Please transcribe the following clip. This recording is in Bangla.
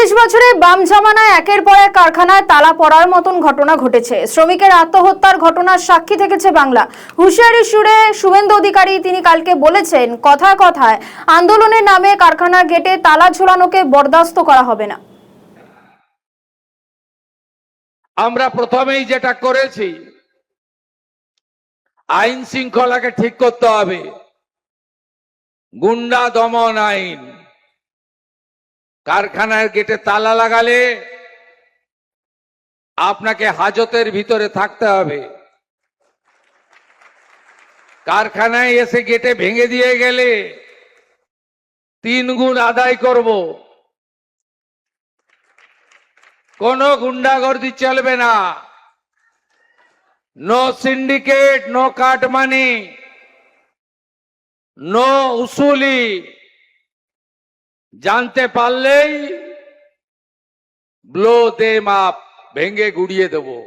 ২৩ বছরে বাম জামানায় একের পর এক কারখানায় তালা পড়ার মতন ঘটনা ঘটেছে। শ্রমিকের আত্মহত্যার ঘটনার সাক্ষী থেকেছে বাংলা। হুঁশিয়ারি সুরে শুভেন্দু অধিকারী তিনি কালকে বলেছেন, কথায় কথায় আন্দোলনের নামে কারখানার গেটে তালা ঝোলানোকে বরদাস্ত করা হবে না। আমরা প্রথমেই যেটা করেছি, আইন শৃঙ্খলাকে ঠিক করতে হবে। গুন্ডা দমন আইন, কারখানার গেটে তালা লাগালে আপনাকে হাজতের ভিতরে থাকতে হবে। কারখানায় এসে গেটে ভেঙে দিয়ে গেলে 3 গুণ আদায় করব। কোনো গুন্ডাগর্দি চলবে না। নো সিন্ডিকেট, নো কাট মানি, নো উসুলি। জানতে পারলেই ব্লো দেম আপ, ভেঙে গুড়িয়ে দেবো।